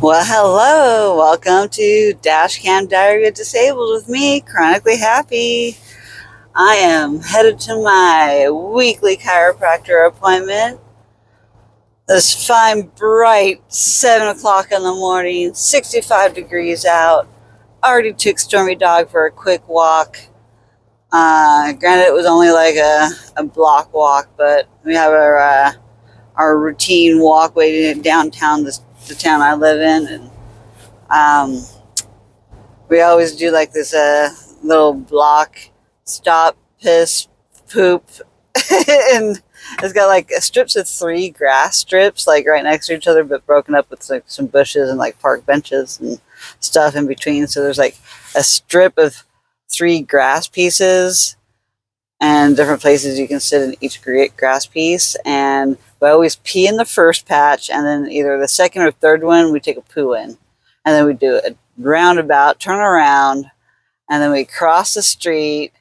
Well, hello. Welcome to Dashcam Diary of Disabled with me, Chronically Happy. I am headed to my weekly chiropractor appointment. This fine, bright 7 o'clock in the morning, 65 degrees out. Already took Stormy Dog for a quick walk. Granted, it was only like a block walk, but we have our routine walkway downtown, the town I live in, and we always do like this little block stop, piss, poop, and it's got like strips of 3 grass strips, like right next to each other, but broken up with like some bushes and like park benches and stuff in between. So there's like a strip of 3 grass pieces and different places you can sit in each grass piece. And we always pee in the first patch, and then either the second or third one we take a poo in, and then we do a roundabout, turn around, and then we cross the street,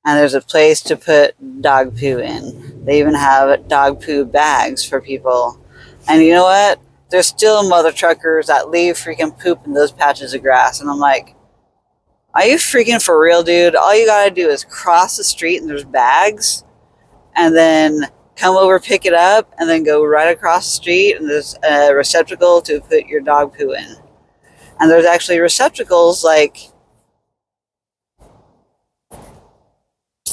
and there's a place to put dog poo in. They even have dog poo bags for people. And you know what? There's still mother truckers that leave freaking poop in those patches of grass, and I'm like, are you freaking for real, dude? All you gotta do is cross the street and there's bags, and then come over, pick it up, and then go right across the street and there's a receptacle to put your dog poo in. And there's actually receptacles, like,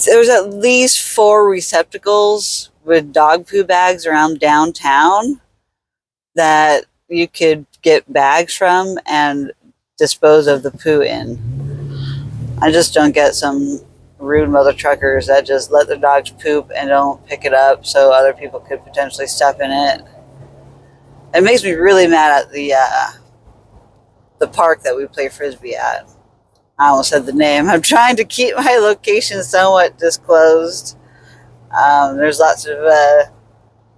there's at least 4 receptacles with dog poo bags around downtown that you could get bags from and dispose of the poo in. I just don't get some rude mother truckers that just let their dogs poop and don't pick it up so other people could potentially step in it. It makes me really mad at the park that we play frisbee at. I almost said the name. I'm trying to keep my location somewhat disclosed. There's lots of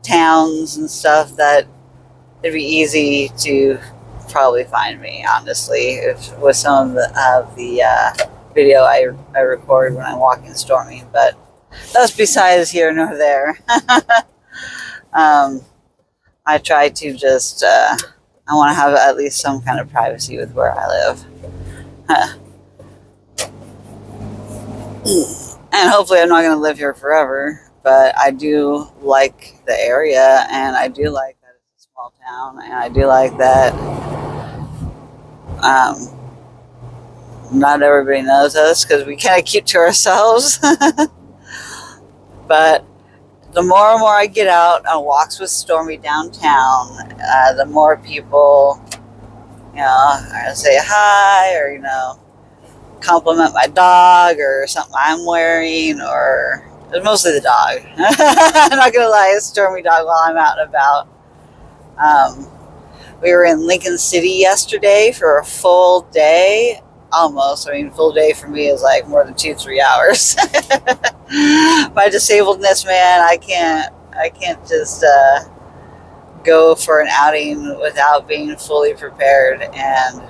towns and stuff that it'd be easy to probably find me, honestly, with some of the video I record when I'm walking Stormy, but that's besides here nor there. I try to just, I want to have at least some kind of privacy with where I live. And hopefully I'm not going to live here forever, but I do like the area, and I do like that it's a small town, and I do like that not everybody knows us because we kind of keep to ourselves. But the more and more I get out on walks with Stormy downtown, the more people, are going to say hi, or, compliment my dog or something I'm wearing, or it's mostly the dog. I'm not going to lie, it's Stormy dog while I'm out and about. We were in Lincoln City yesterday for a full day. Almost. Full day for me is like more than 2-3 hours. My disabledness, man, I can't just go for an outing without being fully prepared. And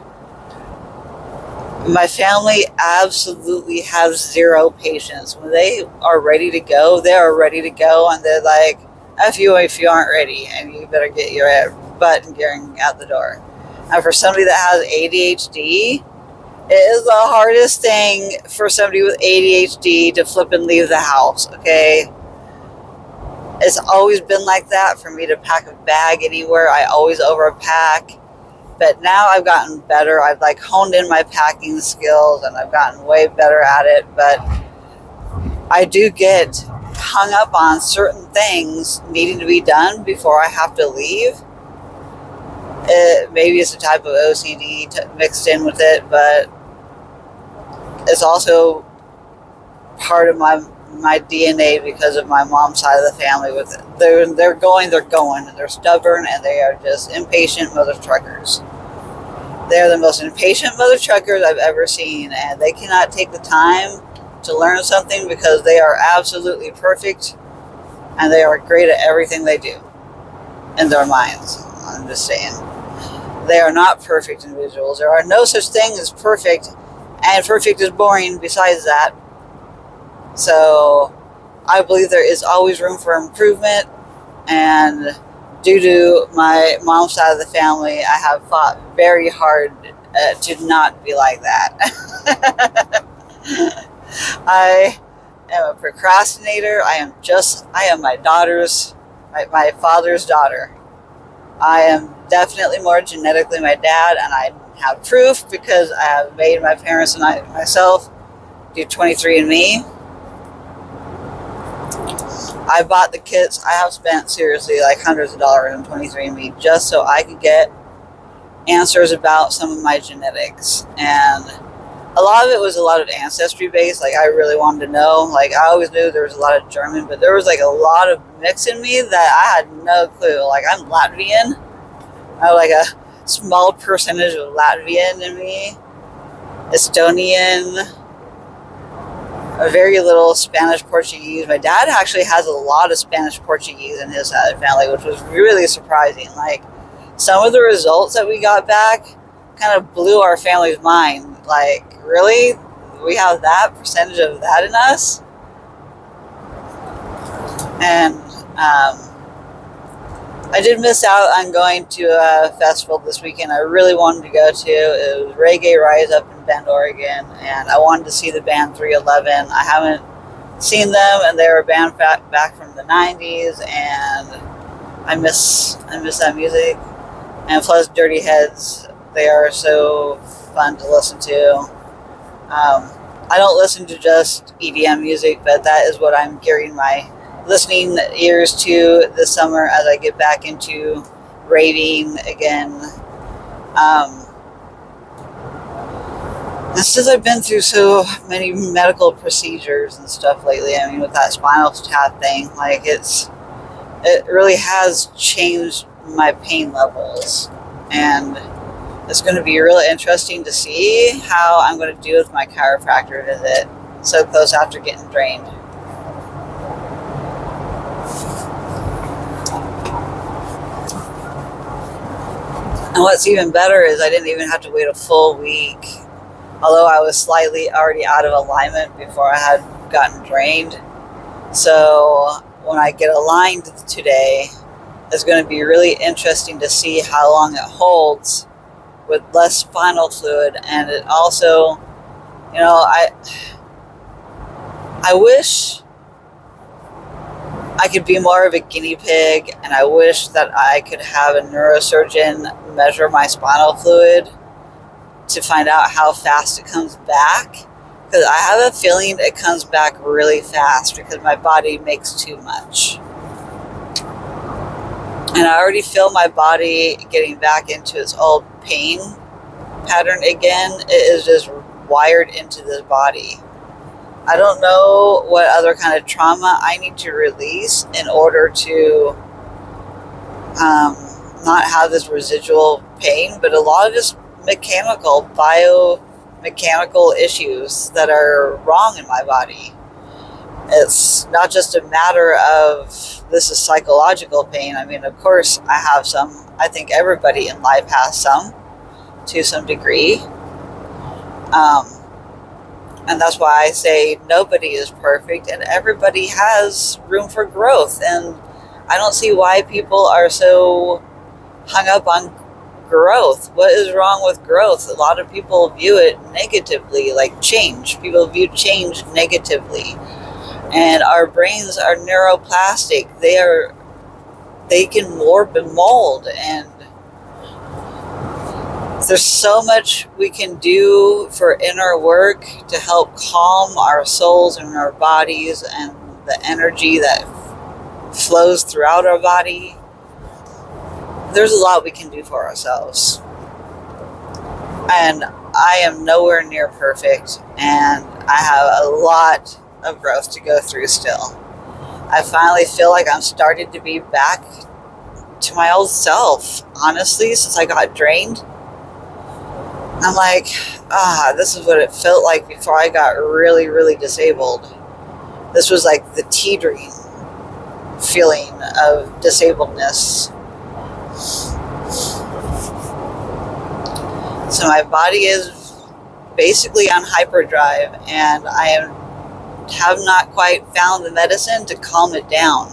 my family absolutely has zero patience. When they are ready to go, they are ready to go, and they're like, F you if you aren't ready, and you better get your butt and gearing out the door. And for somebody that has ADHD, it is the hardest thing for somebody with ADHD to flip and leave the house, okay? It's always been like that for me to pack a bag anywhere. I always overpack. But now I've gotten better. I've honed in my packing skills, and I've gotten way better at it. But I do get hung up on certain things needing to be done before I have to leave. Maybe it's a type of OCD mixed in with it, but it's also part of my DNA because of my mom's side of the family. With it, they're going, and they're stubborn, and they are just impatient mother truckers. They're the most impatient mother truckers I've ever seen, and they cannot take the time to learn something because they are absolutely perfect, and they are great at everything they do in their minds. I'm just saying. They are not perfect individuals. There are no such thing as perfect, and perfect is boring besides that. So I believe there is always room for improvement, and due to my mom's side of the family, I have fought very hard to not be like that. I am a procrastinator. I am my my father's daughter. I am definitely more genetically my dad, and I have proof because I have made my parents and myself do 23andMe. I bought the kits. I have spent seriously like hundreds of dollars on 23andMe just so I could get answers about some of my genetics. And a lot of it was a lot of ancestry based. Like, I really wanted to know. Like, I always knew there was a lot of German, but there was like a lot of mix in me that I had no clue. Like, I'm Latvian. I have like a small percentage of Latvian in me, Estonian, a very little Spanish Portuguese. My dad actually has a lot of Spanish Portuguese in his side of the family, which was really surprising. Like, some of the results that we got back kind of blew our family's mind. Like, really? We have that percentage of that in us? And I did miss out on going to a festival this weekend I really wanted to go to. It was Reggae Rise up in Bend, Oregon, and I wanted to see the band 311. I haven't seen them, and they were a band back from the 90s, and I miss that music. And plus, Dirty Heads, they are so fun to listen to. I don't listen to just EDM music, but that is what I'm gearing my listening ears to this summer as I get back into raving again. And since I've been through so many medical procedures and stuff lately, I mean, with that spinal tap thing, like, it really has changed my pain levels, and it's going to be really interesting to see how I'm going to do with my chiropractor visit so close after getting drained. And what's even better is I didn't even have to wait a full week, although I was slightly already out of alignment before I had gotten drained. So when I get aligned today, it's going to be really interesting to see how long it holds with less spinal fluid. And it also, you know, I wish I could be more of a guinea pig, and I wish that I could have a neurosurgeon measure my spinal fluid to find out how fast it comes back, because I have a feeling it comes back really fast because my body makes too much. And I already feel my body getting back into its old pain pattern again. It is just wired into this body. I don't know what other kind of trauma I need to release in order to not have this residual pain, but a lot of just biomechanical issues that are wrong in my body. It's not just a matter of this is psychological pain. I mean, of course, I have some. I think everybody in life has some, to some degree. And that's why I say nobody is perfect and everybody has room for growth. And I don't see why people are so hung up on growth. What is wrong with growth? A lot of people view it negatively, like change. People view change negatively. And our brains are neuroplastic. They can warp and mold, and there's so much we can do for inner work to help calm our souls and our bodies and the energy that flows throughout our body. There's a lot we can do for ourselves. And I am nowhere near perfect, and I have a lot of growth to go through still. I finally feel like I'm starting to be back to my old self, honestly, since I got drained. I'm like, this is what it felt like before I got really, really disabled. This was like the tea dream feeling of disabledness. So my body is basically on hyperdrive, and have not quite found the medicine to calm it down.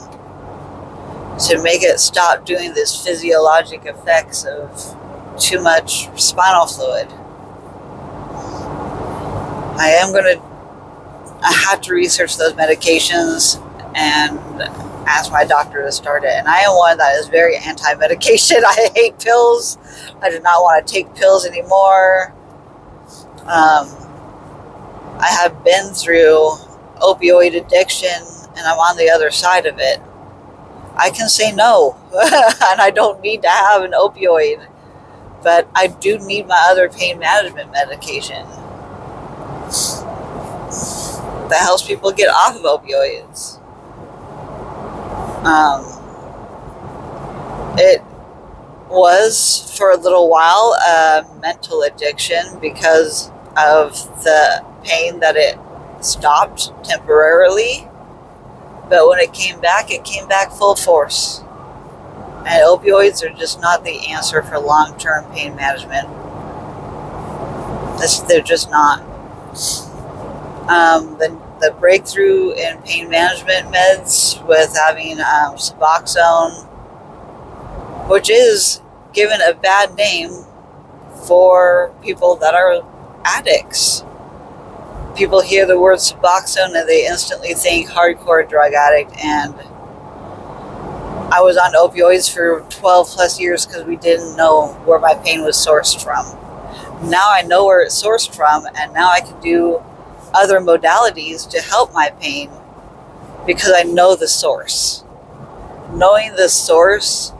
to make it stop doing this physiologic effects of too much spinal fluid. I have to research those medications and ask my doctor to start it. And I am one that is very anti-medication. I hate pills. I do not want to take pills anymore. I have been through opioid addiction and I'm on the other side of it. I can say no, and I don't need to have an opioid, but I do need my other pain management medication that helps people get off of opioids. It was for a little while a mental addiction because of the pain that it stopped temporarily. But when it came back full force. And opioids are just not the answer for long-term pain management. They're just not. The breakthrough in pain management meds with having Suboxone, which is given a bad name for people that are addicts. People hear the word Suboxone and they instantly think hardcore drug addict, and I was on opioids for 12 plus years because we didn't know where my pain was sourced from. Now I know where it's sourced from, and now I can do other modalities to help my pain because I know the source. Knowing the source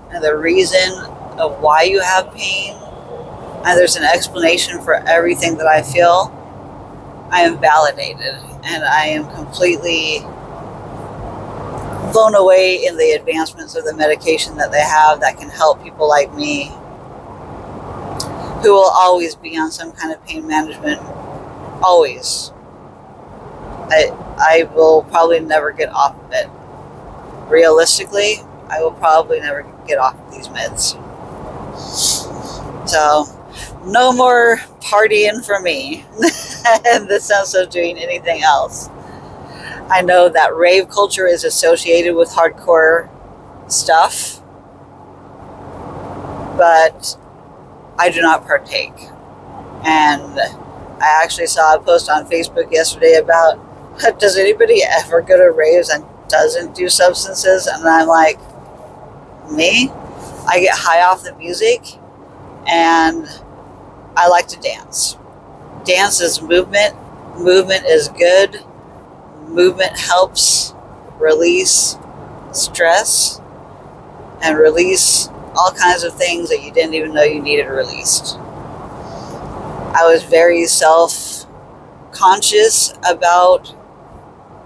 and the reason of why you have pain, and there's an explanation for everything that I feel, I am validated, and I am completely blown away in the advancements of the medication that they have that can help people like me who will always be on some kind of pain management. Always. I will probably never get off of it. Realistically, I will probably never get off of these meds. So, no more partying for me in the sense of doing anything else. I know that rave culture is associated with hardcore stuff, but I do not partake. And I actually saw a post on Facebook yesterday about, does anybody ever go to raves and doesn't do substances? And I'm like, me? I get high off the music and I like to dance. Dance is movement. Movement is good. Movement helps release stress and release all kinds of things that you didn't even know you needed released. I was very self-conscious about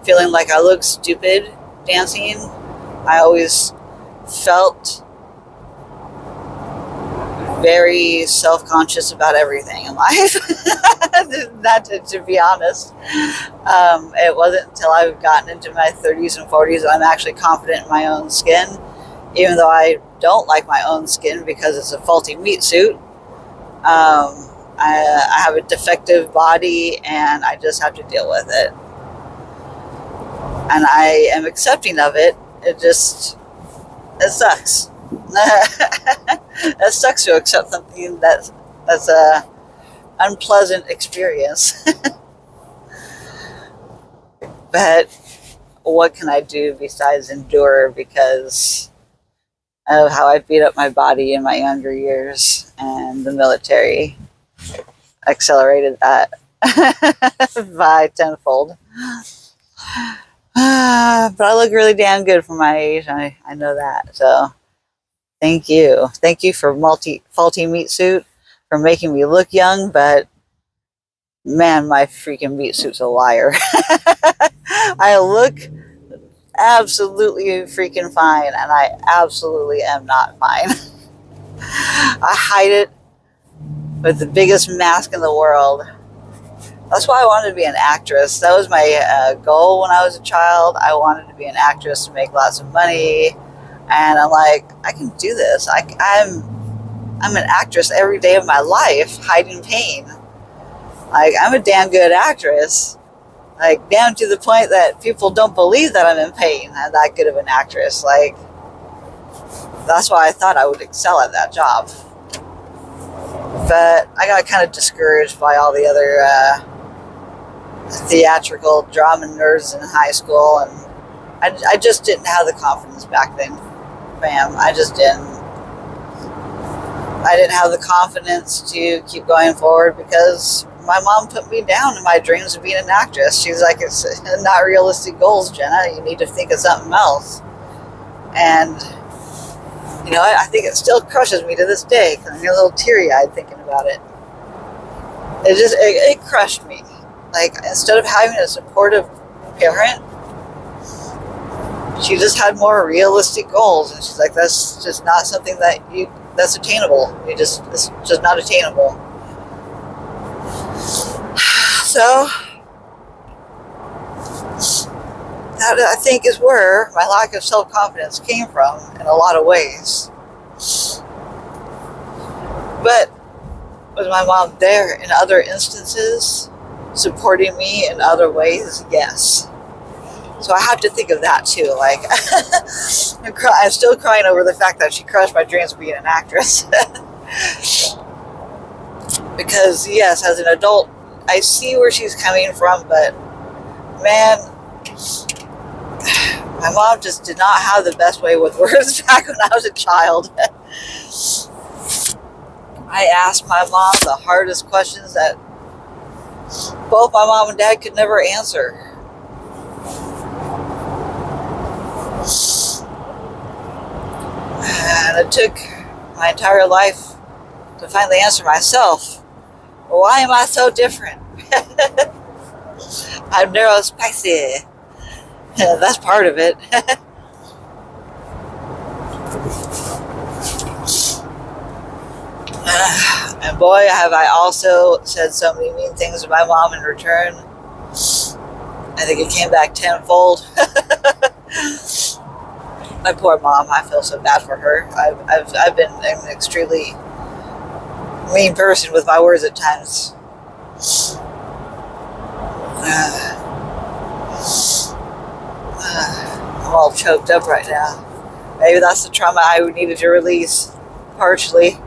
feeling like I looked stupid dancing. I always felt very self-conscious about everything in life. Not to be honest. It wasn't until I've gotten into my 30s and 40s that I'm actually confident in my own skin, even though I don't like my own skin because it's a faulty meat suit. I have a defective body and I just have to deal with it. And I am accepting of it. It sucks. It sucks to accept something that's a unpleasant experience. But what can I do besides endure because of how I beat up my body in my younger years, and the military accelerated that by tenfold. But I look really damn good for my age. I know that. So thank you. Thank you for faulty meat suit for making me look young, but man, my freaking meat suit's a liar. I look absolutely freaking fine, and I absolutely am not fine. I hide it with the biggest mask in the world. That's why I wanted to be an actress. That was my goal when I was a child. I wanted to be an actress to make lots of money, and I'm like, I can do this. I'm an actress every day of my life, hiding pain. Like, I'm a damn good actress. Like, down to the point that people don't believe that I'm in pain. I'm that good of an actress. Like, That's why I thought I would excel at that job. But I got kind of discouraged by all the other theatrical drama nerds in high school, and I just didn't have the confidence back then, ma'am. I just didn't. I didn't have the confidence to keep going forward because my mom put me down in my dreams of being an actress. She's like, it's not realistic goals, Jenna. You need to think of something else. And, you know, I think it still crushes me to this day because I'm a little teary-eyed thinking about it. It crushed me. Like, instead of having a supportive parent, she just had more realistic goals. And she's like, that's just not something that's attainable. It's just not attainable. So, that I think is where my lack of self-confidence came from in a lot of ways. But was my mom there in other instances, supporting me in other ways? Yes. So I have to think of that too. Like, I'm still crying over the fact that she crushed my dreams of being an actress. Because yes, as an adult, I see where she's coming from, but man, my mom just did not have the best way with words back when I was a child. I asked my mom the hardest questions that both my mom and dad could never answer. And it took my entire life to finally answer myself. Why am I so different? I'm neurospicy. That's part of it. And boy, have I also said so many mean things to my mom in return. I think it came back tenfold. My poor mom, I feel so bad for her. I've been an extremely mean person with my words at times. I'm all choked up right now. Maybe that's the trauma I needed to release, partially.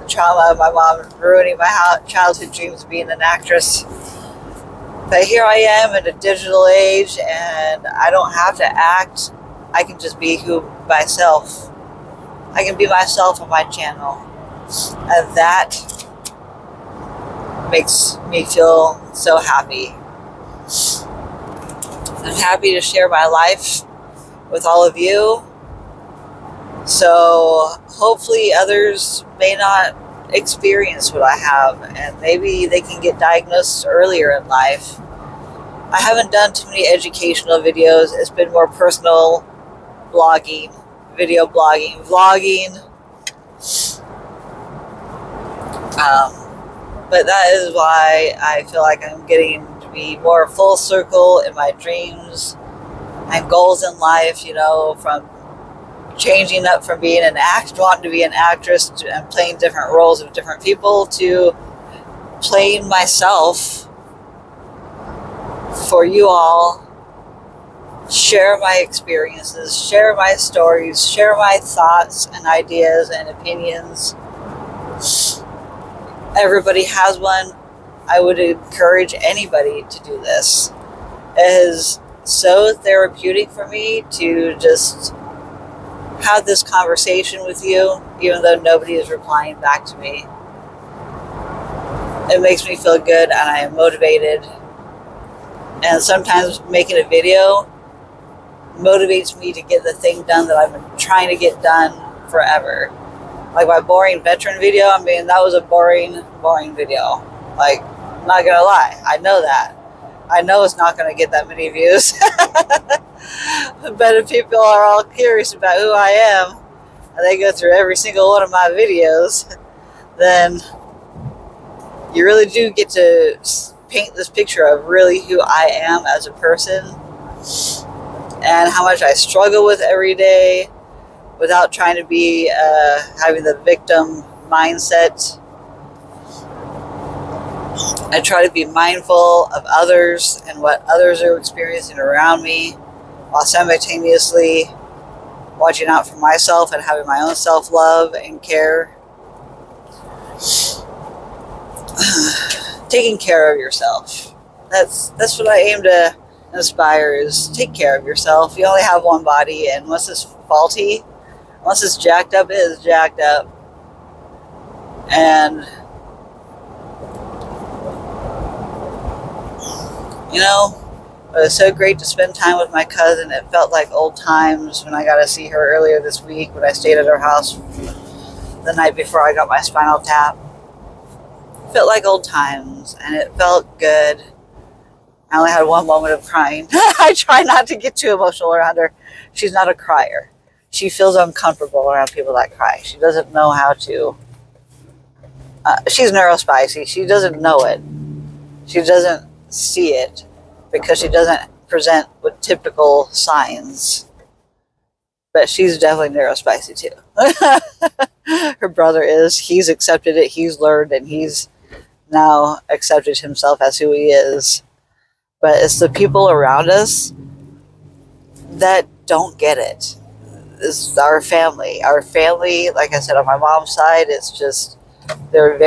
The trauma of my mom ruining my childhood dreams of being an actress. But here I am in a digital age, and I don't have to act. I can just be myself. I can be myself on my channel. And that makes me feel so happy. I'm happy to share my life with all of you. So hopefully others may not experience what I have, and maybe they can get diagnosed earlier in life. I haven't done too many educational videos. It's been more personal blogging, video blogging, vlogging. But that is why I feel like I'm getting to be more full circle in my dreams and goals in life, you know, from changing up from being wanting to be an actress and playing different roles of different people to playing myself for you all. Share my experiences, share my stories, share my thoughts and ideas and opinions. Everybody has one. I would encourage anybody to do this. It is so therapeutic for me to just have this conversation with you, even though nobody is replying back to me. It makes me feel good, and I am motivated. And sometimes making a video motivates me to get the thing done that I've been trying to get done forever. Like my boring veteran video, I mean, that was a boring video. Like, I'm not gonna lie, I know that. I know it's not gonna get that many views. But if people are all curious about who I am, and they go through every single one of my videos, then you really do get to paint this picture of really who I am as a person, and how much I struggle with every day without trying to be having the victim mindset. I try to be mindful of others and what others are experiencing around me, while simultaneously watching out for myself and having my own self-love and care. Taking care of yourself. That's what I aim to inspire, is take care of yourself. You only have one body, and once it's faulty, once it's jacked up, it is jacked up. And you know, it was so great to spend time with my cousin. It felt like old times when I got to see her earlier this week when I stayed at her house the night before I got my spinal tap. It felt like old times, and it felt good. I only had one moment of crying. I try not to get too emotional around her. She's not a crier. She feels uncomfortable around people that cry. She doesn't know how to. She's neurospicy. She doesn't know it. She doesn't see it because she doesn't present with typical signs. But she's definitely neurospicy too. Her brother is. He's accepted it. He's learned, and he's now accepted himself as who he is. But it's the people around us that don't get it. It's our family. Our family, like I said, on my mom's side, it's just, there's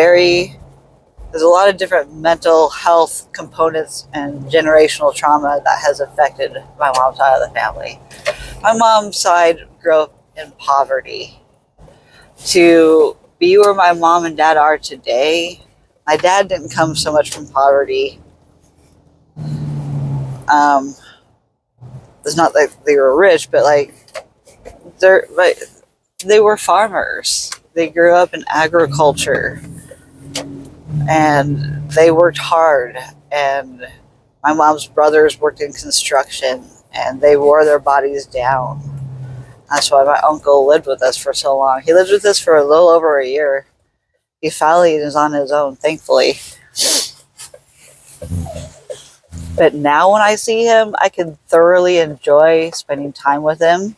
a lot of different mental health components and generational trauma that has affected my mom's side of the family. My mom's side grew up in poverty. To be where my mom and dad are today, my dad didn't come so much from poverty. It's not like they were rich, but they were farmers. They grew up in agriculture, and they worked hard. And my mom's brothers worked in construction, and they wore their bodies down. That's why my uncle lived with us for so long. He lived with us for a little over a year. He finally is on his own, thankfully. But now when I see him, I can thoroughly enjoy spending time with him,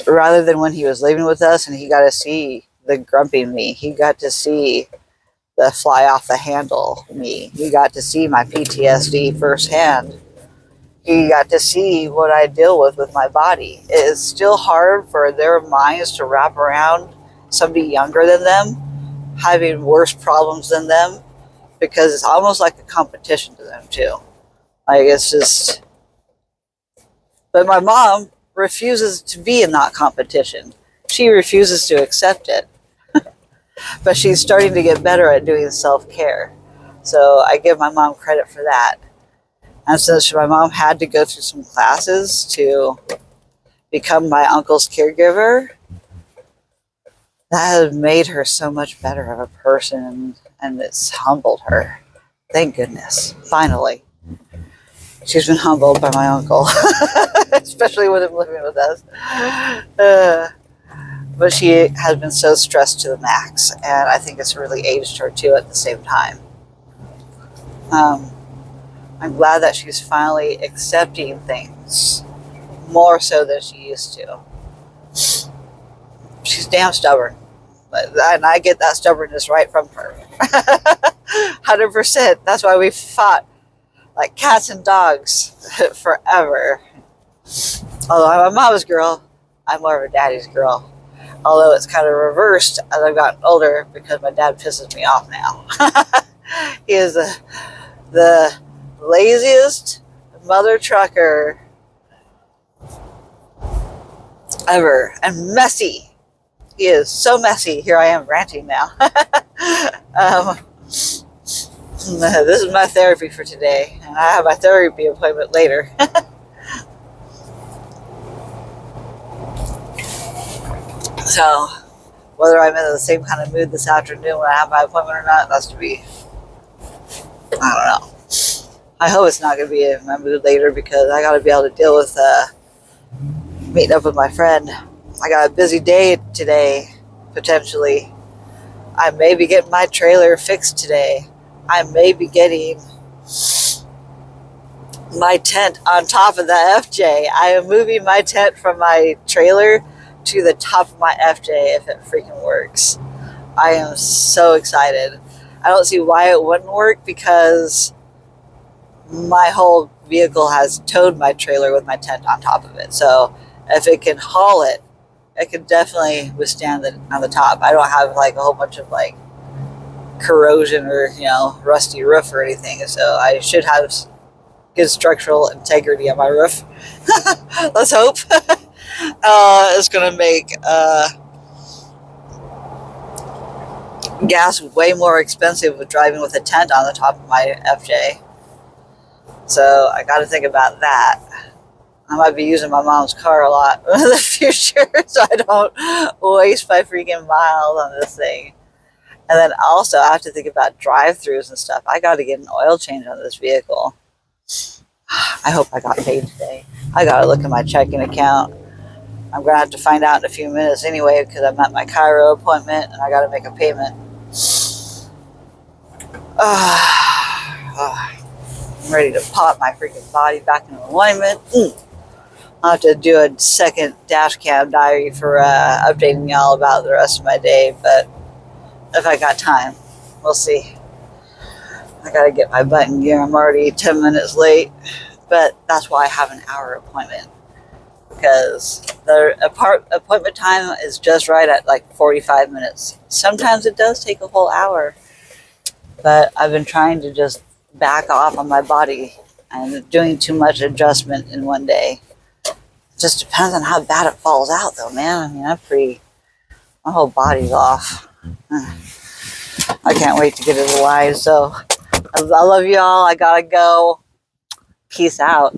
rather than when he was living with us and he got to see the grumpy me. He got to see the fly off the handle me. He got to see my PTSD firsthand. He got to see what I deal with my body. It is still hard for their minds to wrap around somebody younger than them having worse problems than them, because it's almost like a competition to them too. Like, it's just, but my mom refuses to be in that competition. She refuses to accept it. But she's starting to get better at doing self-care. So I give my mom credit for that. And since my mom had to go through some classes to become my uncle's caregiver, that has made her so much better of a person, and it's humbled her. Thank goodness. Finally. She's been humbled by my uncle, especially with him living with us. But she has been so stressed to the max, and I think it's really aged her too at the same time. I'm glad that she's finally accepting things more so than she used to. She's damn stubborn, and I get that stubbornness right from her. 100%. That's why we fought like cats and dogs forever. Although I'm a mama's girl, I'm more of a daddy's girl. Although it's kind of reversed as I've gotten older, because my dad pisses me off now. He is the laziest mother trucker ever, and messy. He is so messy. Here I am ranting now. This is my therapy for today, and I have my therapy appointment later. So, whether I'm in the same kind of mood this afternoon when I have my appointment or not, that's to be, I don't know. I hope it's not going to be in my mood later, because I got to be able to deal with meeting up with my friend. I got a busy day today, potentially. I may be getting my trailer fixed today. I may be getting my tent on top of the FJ. I am moving my tent from my trailer to the top of my FJ if it freaking works. I am so excited. I don't see why it wouldn't work, because my whole vehicle has towed my trailer with my tent on top of it. So If it can haul it, it can definitely withstand it on the top. I don't have like a whole bunch of like corrosion or, you know, rusty roof or anything, so I should have good structural integrity on my roof. Let's hope. It's gonna make gas way more expensive with driving with a tent on the top of my FJ. So I got to think about that. I might be using my mom's car a lot in the future, so I don't waste my freaking miles on this thing. And then also I have to think about drive-throughs and stuff. I got to get an oil change on this vehicle. I hope I got paid today. I got to look at my checking account. I'm going to have to find out in a few minutes anyway, because I'm at my chiro appointment and I got to make a payment. I'm ready to pop my freaking body back in alignment. I'll have to do a second Dashcam diary for updating y'all about the rest of my day, but if I got time, we'll see. I gotta get my butt in gear. I'm already 10 minutes late, but that's why I have an hour appointment, because the appointment time is just right at like 45 minutes. Sometimes it does take a whole hour, but I've been trying to just back off on my body and doing too much adjustment in one day. It just depends on how bad it falls out though, man. I mean, my whole body's off. I can't wait to get it alive. So I love y'all. I gotta go. Peace out.